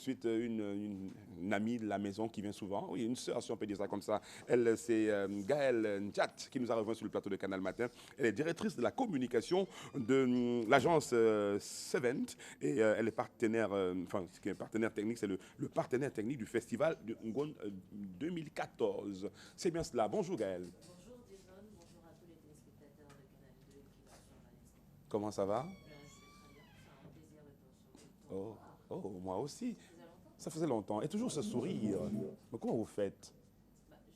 Ensuite, une amie de la maison qui vient souvent, oui, une sœur, si on peut dire ça comme ça. Elle, c'est Gaëlle Njat qui nous a rejoint sur le plateau de Canal Matin. Elle est directrice de la communication de l'agence Sevent et elle est partenaire, enfin, ce qui est partenaire technique, c'est le partenaire technique du festival de Ngon 2014. C'est bien cela. Bonjour Gaëlle. Bonjour Jason, bonjour à tous les téléspectateurs de Canal 2 qui nous reçoivent à l'instant. Comment ça va? Je vais très bien, c'est un plaisir de te Oh, revoir. oh, moi aussi. Ça faisait longtemps? Ça faisait longtemps. Et toujours ce sourire. Mais comment vous faites?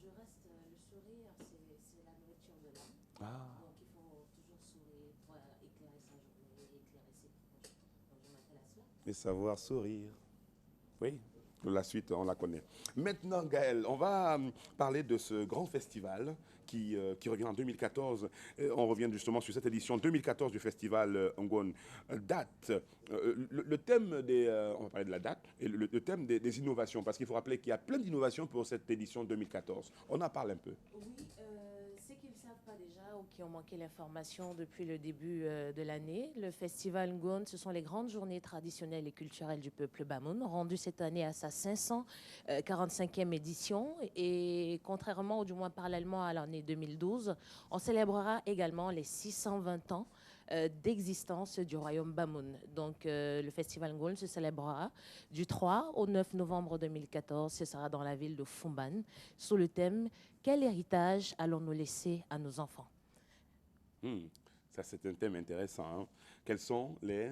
Je reste, le sourire, c'est la nourriture de l'âme. Ah, Donc il faut toujours sourire pour éclairer sa journée, éclairer ses proches. Donc je m'attelle à cela. et savoir sourire. Oui, la suite, on la connaît. Maintenant, Gaël, on va parler de ce grand festival qui revient en 2014. On revient justement sur cette édition 2014 du festival Ngon. Date, le thème des... on va parler de la date, et le thème des innovations, parce qu'il faut rappeler qu'il y a plein d'innovations pour cette édition 2014. On en parle un peu. Oui, ceux qui ne le savent pas déjà ou qui ont manqué l'information depuis le début de l'année, le festival Ngon, ce sont les grandes journées traditionnelles et culturelles du peuple Bamoun, rendues cette année à sa 545e édition. Et contrairement, ou du moins parallèlement à l'année 2012, on célébrera également les 620 ans d'existence du royaume Bamoun. Donc le festival Ngon se célébrera du 3 au 9 novembre 2014. Ce sera dans la ville de Fumban, sous le thème quel héritage allons-nous laisser à nos enfants? Hmm, ça, c'est un thème intéressant. Hein. Quels sont les...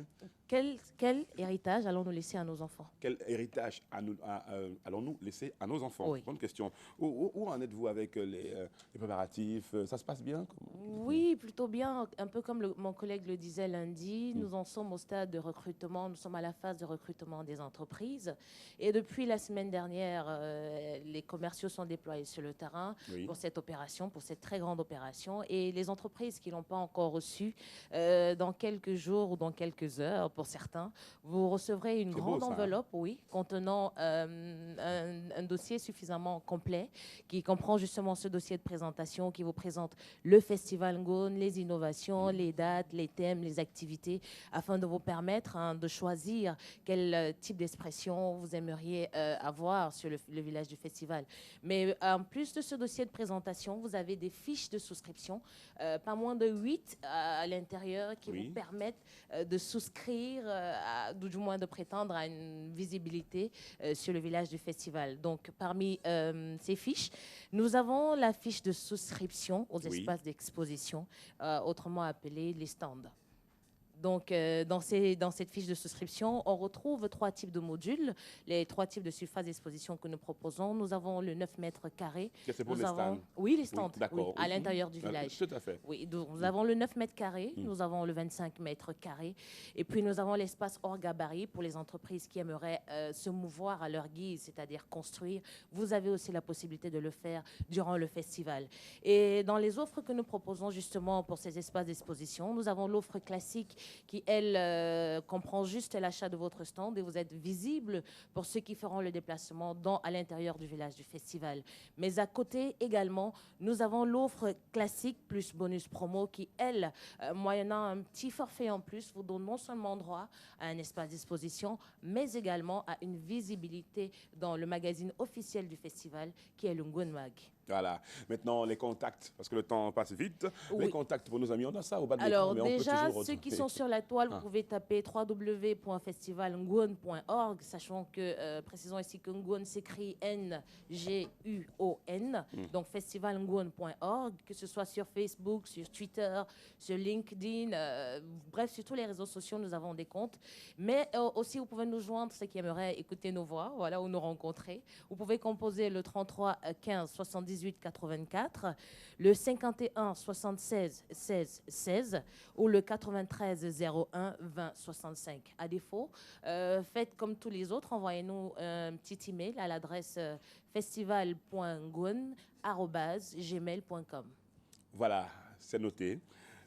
Quel héritage allons-nous laisser à nos enfants? Quel héritage allons-nous laisser à nos enfants? Oui. Bonne question. Où en êtes-vous avec les préparatifs? Ça se passe bien? Oui, plutôt bien. Un peu comme mon collègue le disait lundi, Mm. nous en sommes au stade de recrutement, nous sommes à la phase de recrutement des entreprises. Et depuis la semaine dernière, les commerciaux sont déployés sur le terrain Oui. pour cette opération, pour cette très grande opération. Et les entreprises qui ne l'ont pas encore reçu, dans quelques jours ou dans quelques heures, pour certains, vous recevrez une C'est beau grande ça. Hein? enveloppe, oui, contenant un dossier suffisamment complet qui comprend justement ce dossier de présentation qui vous présente le festival Ngon, les innovations, les dates, les thèmes, les activités, afin de vous permettre de choisir quel type d'expression vous aimeriez avoir sur le village du festival. Mais en plus de ce dossier de présentation, vous avez des fiches de souscription, pas moins de 8 à l'intérieur, qui Oui. vous permettent de souscrire, du moins de prétendre à une visibilité sur le village du festival. Donc, parmi ces fiches, nous avons la fiche de souscription aux Oui. espaces d'exposition, autrement appelés les stands. Donc, dans cette fiche de souscription, on retrouve 3 types de modules, les 3 types de surfaces d'exposition que nous proposons. Nous avons le 9 mètres carrés. Que c'est pour Nous les avons, stands? oui, les Oui, stands, oui, d'accord. à l'intérieur du village. Tout à fait. Oui, donc nous avons le 9 mètres carrés, nous avons le 25 mètres carrés, et puis nous avons l'espace hors gabarit pour les entreprises qui aimeraient se mouvoir à leur guise, c'est-à-dire construire. Vous avez aussi la possibilité de le faire durant le festival. Et dans les offres que nous proposons justement pour ces espaces d'exposition, nous avons l'offre classique qui, elle, comprend juste l'achat de votre stand et vous êtes visible pour ceux qui feront le déplacement à l'intérieur du village du festival. Mais à côté également, nous avons l'offre classique plus bonus promo qui, elle, moyennant un petit forfait en plus, vous donne non seulement droit à un espace d'exposition, mais également à une visibilité dans le magazine officiel du festival qui est le Ngon Mag. Voilà. Maintenant, les contacts, parce que le temps passe vite. Les Oui. contacts pour nos amis, on a ça au bas de l'écran, Alors mais on peut déjà, toujours ceux qui retrouver. sont sur la toile, vous Ah. pouvez taper www.festivalngon.org, sachant que, précisons ici que Ngon s'écrit N-G-U-O-N, donc festivalngon.org, que ce soit sur Facebook, sur Twitter, sur LinkedIn, bref, sur tous les réseaux sociaux, nous avons des comptes. Mais aussi, vous pouvez nous joindre, ceux qui aimeraient écouter nos voix, voilà, ou nous rencontrer. Vous pouvez composer le 33 15 78 84, le 51 76 16 16 ou le 93 01 20 65. À défaut, faites comme tous les autres, envoyez-nous un petit email à l'adresse festival.gon@gmail.com. Voilà, c'est noté.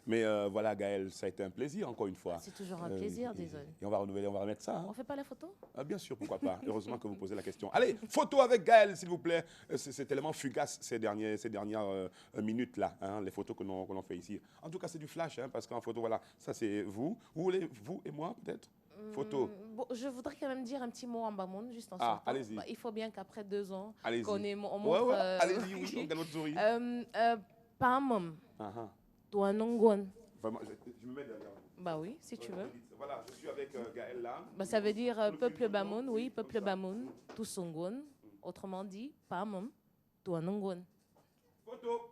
Mais voilà, Gaël, ça a été un plaisir encore une fois. C'est toujours un plaisir, désolé. Et on va renouveler, on va remettre ça. Hein. On fait pas la photo? Ah, bien sûr, pourquoi pas. Heureusement que vous posez la question. Allez, photo avec Gaël, s'il vous plaît. C'est tellement fugace ces dernières minutes-là, hein, les photos que l'on fait ici. En tout cas, c'est du flash, hein, parce qu'en photo, voilà, ça c'est vous. Vous voulez, vous et moi, peut-être? Photo. Bon, je voudrais quand même dire un petit mot en Bamoun, juste en Ah, sortant. allez-y. Bah, il faut bien qu'après 2 ans, Allez-y. on Ouais, montre... ouais, allez-y, oui, on regarde votre souris. Pamam, Ah, ah. Douanongon. Vraiment, je me mets derrière. Bah oui, si tu veux. Voilà, je suis avec Gaël là. Bah, ça veut dire peuple Bamoun, oui, peuple Bamoun, Tousongon. Autrement dit, Pamam, Douanongon. Photo.